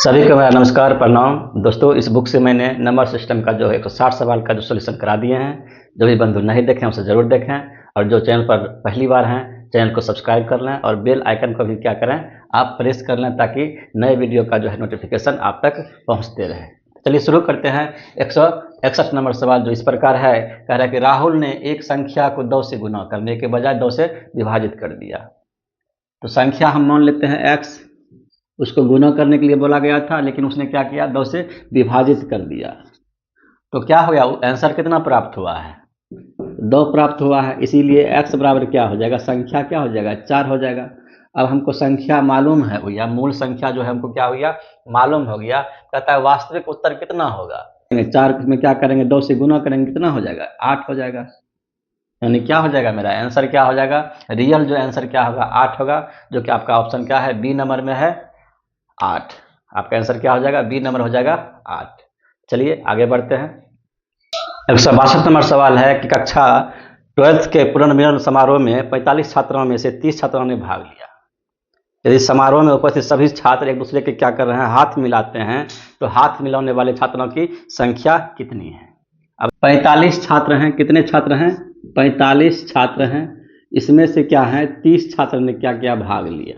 सभी को मेरा नमस्कार प्रणाम। दोस्तों, इस बुक से मैंने नंबर सिस्टम का जो 160 सवाल का जो सोल्यूशन करा दिए हैं। जो भी बंधु नहीं देखें उसे ज़रूर देखें, और जो चैनल पर पहली बार हैं चैनल को सब्सक्राइब कर लें और बेल आइकन को भी क्या करें, आप प्रेस कर लें, ताकि नए वीडियो का जो है नोटिफिकेशन आप तक पहुँचते रहे। चलिए शुरू करते हैं। 161 नंबर सवाल जो इस प्रकार है, कह रहा है कि राहुल ने एक संख्या को 2 से गुना करने के बजाय 2 से विभाजित कर दिया। तो संख्या हम मान लेते हैं x, उसको गुना करने के लिए बोला गया था, लेकिन उसने क्या किया, 2 से विभाजित कर दिया। तो क्या हो गया, आंसर कितना प्राप्त हुआ है, 2 प्राप्त हुआ है। इसीलिए x बराबर क्या हो जाएगा, संख्या क्या हो जाएगा, 4 हो जाएगा। अब हमको संख्या मालूम है भैया, मूल संख्या जो है हमको क्या हो गया, मालूम हो गया। कहता है वास्तविक उत्तर कितना होगा, 4 में क्या करेंगे, 2 से गुना करेंगे, कितना हो जाएगा, 8 हो जाएगा। यानी क्या हो जाएगा, मेरा आंसर क्या हो जाएगा, रियल जो आंसर क्या होगा, 8 होगा, जो कि आपका ऑप्शन क्या है, बी नंबर में है 8। आपका आंसर क्या हो जाएगा, बी नंबर हो जाएगा 8। चलिए आगे बढ़ते हैं। 162 नंबर सवाल है कि कक्षा 12th के पुनर्मिलन समारोह में 45 छात्रों में से 30 छात्रों ने भाग लिया। यदि समारोह में उपस्थित सभी छात्र एक दूसरे के क्या कर रहे हैं, हाथ मिलाते हैं, तो हाथ मिलाने वाले छात्रों की संख्या कितनी है। अब 45 छात्र हैं, कितने छात्र हैं, 45 छात्र हैं। इसमें से क्या है, 30 छात्र ने क्या किया, भाग लिया।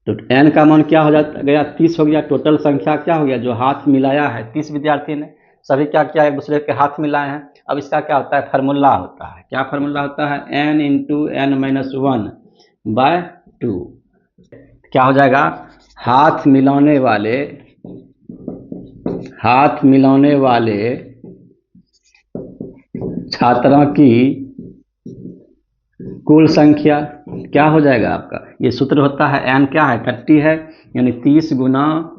तो n का मान क्या हो जाता गया, 30 हो गया। टोटल संख्या क्या हो गया, जो हाथ मिलाया है 30 विद्यार्थी ने, सभी क्या किया, एक दूसरे के हाथ मिलाए हैं। अब इसका क्या होता है, फार्मूला होता है, क्या फार्मूला होता है, n × n-1/2। क्या हो जाएगा, हाथ मिलाने वाले छात्रों की कुल संख्या क्या हो जाएगा आपका, ये सूत्र होता है, n क्या है, 30 है, यानी 30 गुना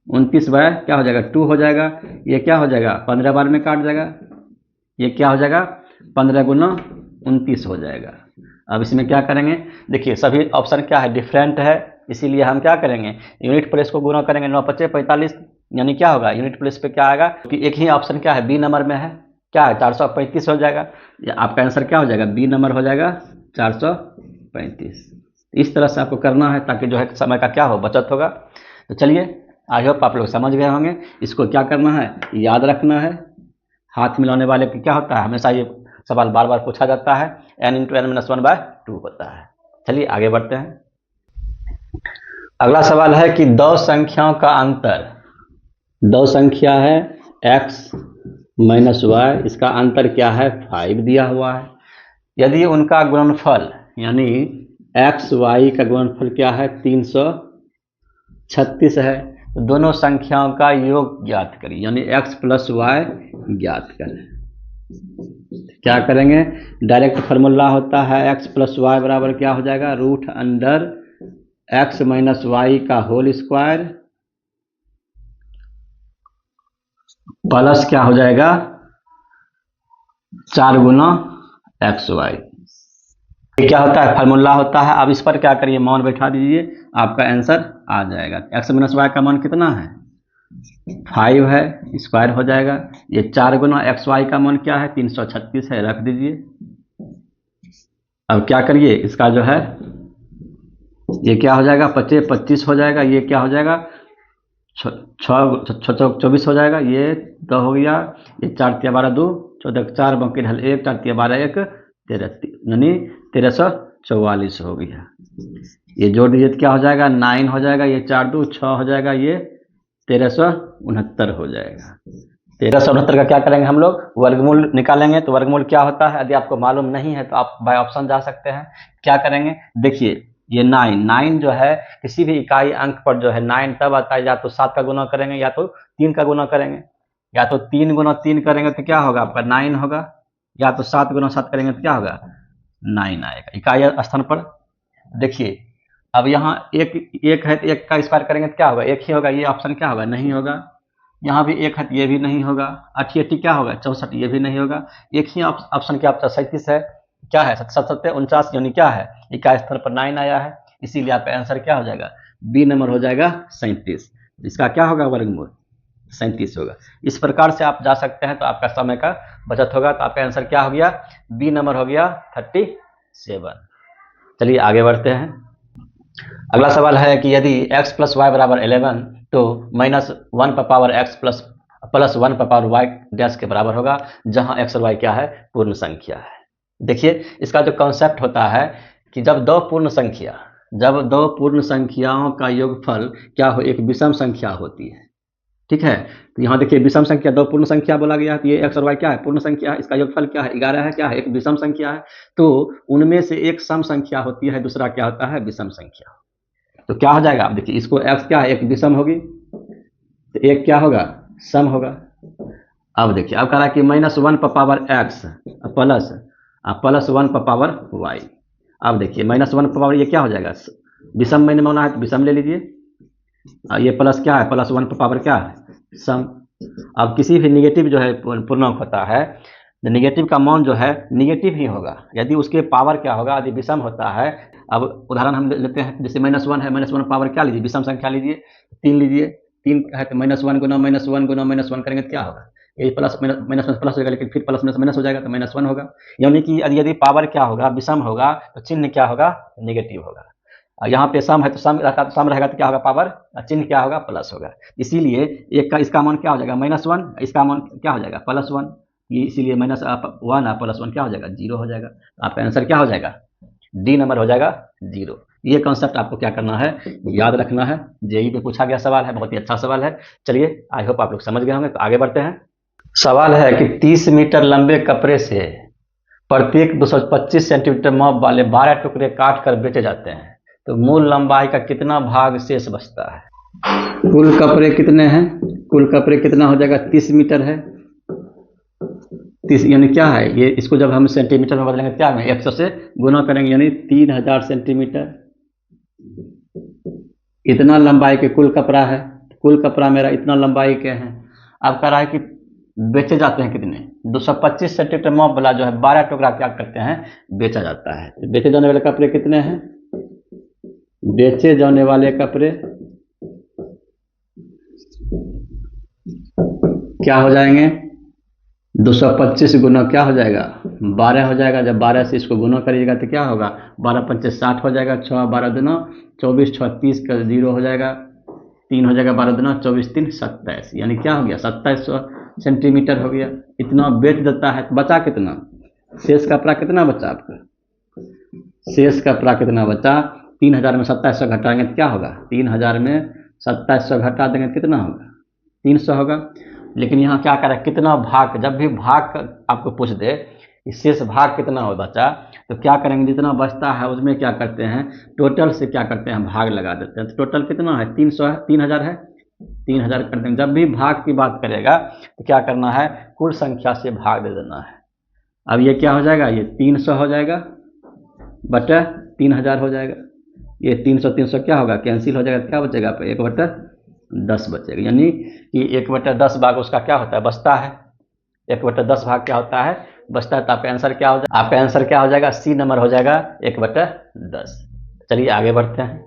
29 बाय क्या हो जाएगा, 2 हो जाएगा। ये क्या हो जाएगा, 15 बार में काट जाएगा, ये क्या हो जाएगा, 15 गुना 29 हो जाएगा। अब इसमें क्या करेंगे, देखिए सभी ऑप्शन क्या है, डिफरेंट है, इसीलिए हम क्या करेंगे, यूनिट प्लेस को गुना करेंगे। 9 × 5 = 45, यानी क्या होगा, यूनिट प्लेस पे क्या आएगा, क्योंकि एक ही ऑप्शन क्या है, बी नंबर में है, क्या है, 435 हो जाएगा। आपका आंसर क्या हो जाएगा, बी नंबर हो जाएगा 435। इस तरह से आपको करना है, ताकि जो है समय का क्या हो, बचत होगा। तो चलिए, आई होप आप लोग समझ गए होंगे। इसको क्या करना है, याद रखना है। हाथ मिलाने वाले की क्या होता है, हमेशा ये सवाल बार बार पूछा जाता है, n × n-1/2 होता है। चलिए आगे बढ़ते हैं। अगला सवाल है कि 2 संख्याओं का अंतर, 2 संख्या है x - y, इसका अंतर क्या है, 5 दिया हुआ है। यदि उनका गुणनफल, यानी x y का गुणनफल क्या है, 336 है, तो दोनों संख्याओं का योग ज्ञात करिए, यानी x + y ज्ञात करें। क्या करेंगे, डायरेक्ट फार्मूला होता है, x + y बराबर क्या हो जाएगा, √x - y का होल स्क्वायर प्लस क्या हो जाएगा, 4 गुना xy। ये क्या होता है, फार्मूला होता है। अब इस पर क्या करिए, मान बैठा दीजिए, आपका आंसर आ जाएगा। x - y का मान कितना है, 5 है, स्क्वायर हो जाएगा। ये 4 गुना xy का मान क्या है, 336 है, रख दीजिए। अब क्या करिए, इसका जो है ये क्या हो जाएगा, 25 हो जाएगा, ये क्या हो जाएगा, 24 हो जाएगा, ये 2 हो गया, ये 4 × 12 = 2, 14 × 4 = 1, 4 × 12 = 1, 13, यानी 1344 हो गया। ये जोड़ दीजिए तो क्या हो जाएगा, 9 हो जाएगा, ये 4 × 2 = 6 हो जाएगा, ये 1369 हो जाएगा। 1369 का क्या करेंगे हम लोग, वर्गमूल निकालेंगे। तो वर्गमूल क्या होता है, यदि आपको मालूम नहीं है तो आप बाय ऑप्शन जा सकते हैं। क्या करेंगे, देखिए ये 9 जो है, किसी भी इकाई अंक पर जो है 9 तब आता है, या तो 7 का गुना करेंगे, या तो 3 का गुना करेंगे। या तो 3 गुना 3 करेंगे तो क्या होगा, आपका 9 होगा, या तो 7 गुना 7 करेंगे तो क्या होगा, 9 आएगा इकाई स्थान पर। देखिए अब यहाँ एक है, तो 1 का स्क्वायर करेंगे तो क्या होगा, 1 ही होगा, ये ऑप्शन क्या होगा, नहीं होगा। यहाँ भी 1 है तो ये भी नहीं होगा। 88 क्या होगा, 64, ये भी नहीं होगा। एक ही ऑप्शन क्या आपका 37 है, क्या है, 7 × 49, यानी क्या है, इकाई स्थान पर 9 आया है, इसीलिए आपका आंसर क्या हो जाएगा, बी नंबर हो जाएगा 37। इसका क्या होगा, वर्गमूल 37 होगा। इस प्रकार से आप जा सकते हैं, तो आपका समय का बचत होगा। तो आपका आंसर क्या हो गया, बी नंबर हो गया 37। चलिए आगे बढ़ते हैं। अगला सवाल है कि यदि x + y = 11, तो -1 पर पावर x प्लस 1 पर पावर y डैश के बराबर होगा, जहां x और y क्या है, पूर्ण संख्या है। देखिए इसका जो कॉन्सेप्ट होता है कि जब दो पूर्ण संख्याओं का योगफल क्या हो, एक विषम संख्या होती है, ठीक है। तो यहाँ देखिए विषम संख्या, दो पूर्ण संख्या बोला गया है, तो ये x और y क्या है, पूर्ण संख्या है, इसका योगफल क्या है, 11 है, क्या है, एक विषम संख्या है। तो उनमें से एक सम संख्या होती है, दूसरा क्या होता है, विषम संख्या। तो क्या हो जाएगा, आप देखिए इसको x क्या है, एक विषम होगी, तो एक क्या होगा, सम होगा। अब देखिए अब कह रहा है कि -1 पर पावर x प्लस 1 पर पावर y। अब देखिए -1 पर पावर ये क्या हो जाएगा, विषम मैंने माना है तो विषम ले लीजिए, ये प्लस क्या है, +1 पर पावर क्या है, सम। अब किसी भी निगेटिव जो है पूर्णांक होता है, निगेटिव का मान जो है निगेटिव ही होगा यदि उसके पावर क्या होगा, यदि विषम होता है। अब उदाहरण हम लेते हैं, जैसे -1 है, -1 पावर क्या लीजिए, विषम संख्या लीजिए, 3 लीजिए, 3 है तो -1 गुना -1 करेंगे तो क्या होगा, ये प्लस माइनस प्लस हो जाएगा, लेकिन फिर प्लस माइनस हो जाएगा तो -1 होगा। यानी कि यदि पावर क्या होगा, विषम होगा, तो चिन्ह क्या होगा, नेगेटिव होगा। यहाँ पे सम है तो सम रहेगा तो क्या होगा, पावर, चिन्ह क्या होगा, प्लस होगा। इसीलिए एक का इसका मान क्या हो जाएगा, -1, इसका मान क्या हो जाएगा, +1। ये इसीलिए -1 +1 क्या हो जाएगा, 0 हो जाएगा। आपका आंसर क्या हो जाएगा, डी नंबर हो जाएगा 0। ये कॉन्सेप्ट आपको क्या करना है, याद रखना है। जेईई पे पूछा गया सवाल है, बहुत ही अच्छा सवाल है। चलिए आई होप आप लोग समझ गए होंगे, तो आगे बढ़ते हैं। सवाल है कि 30 मीटर लंबे कपड़े से प्रत्येक 225 सेंटीमीटर माप वाले 12 टुकड़े काट कर बेचे जाते हैं, तो मूल लंबाई का कितना भाग शेष बचता है। कुल कपड़े कितने हैं, कुल कपड़े कितना हो जाएगा, 30 मीटर है, 30 यानी क्या है, ये इसको जब हम सेंटीमीटर में बदलेंगे क्या है, 100 से गुना करेंगे, यानी 3000 सेंटीमीटर। इतना लंबाई के कुल कपड़ा है, कुल कपड़ा मेरा इतना लंबाई के हैं। अब कह रहा है कि बेचे जाते हैं कितने, 225 सेंटीमीटर माप वाला जो है 12 टुकड़ा क्या करते हैं, बेचा जाता है। बेचे जाने वाले कपड़े कितने हैं, बेचे जाने वाले कपड़े क्या हो जाएंगे, 225 गुना क्या हो जाएगा, 12 हो जाएगा। जब 12 से इसको गुना करिएगा तो क्या होगा, 12 पंचे 60 हो जाएगा, 6 12 दूना 24, 6 30 का 0 हो जाएगा, 3 हो जाएगा, 12 दूना 24 3 27, यानी क्या हो गया, 2700 सेंटीमीटर हो गया। इतना बेच देता है, तो बचा कितना, शेष कपड़ा कितना बचा आपका, शेष कपड़ा कितना बचा, 3000 में 2700 घटाएंगे तो क्या होगा, 3000 में 2700 घटा देंगे तो कितना होगा, 300 होगा। लेकिन यहाँ क्या करें, कितना भाग, जब भी भाग आपको पूछ दे शेष भाग कितना हो बचा, तो क्या करेंगे, जितना बचता है उसमें क्या करते हैं, टोटल से क्या करते हैं, भाग लगा देते हैं। तो टोटल कितना है, 300 है, 3000 है, 3000 कर देंगे। जब भी भाग की बात करेगा तो क्या करना है, कुल संख्या से भाग दे देना है। अब ये क्या हो जाएगा, ये 300 हो जाएगा बटा 3000 हो जाएगा। ये 300 क्या होगा, कैंसिल हो जाएगा, क्या बचेगा, 1/10 बचेगा। यानी कि 1/10 भाग उसका क्या होता है, बचता है, 1/10 भाग क्या होता है, बचता है। तो आपका आंसर क्या हो जाएगा, आपका आंसर क्या हो जाएगा, सी नंबर हो जाएगा 1/10। चलिए आगे बढ़ते हैं।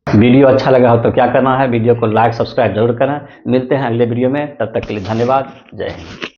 वीडियो अच्छा लगा हो तो क्या करना है, वीडियो को लाइक सब्सक्राइब जरूर करें। मिलते हैं अगले वीडियो में, तब तक के लिए धन्यवाद, जय हिंद।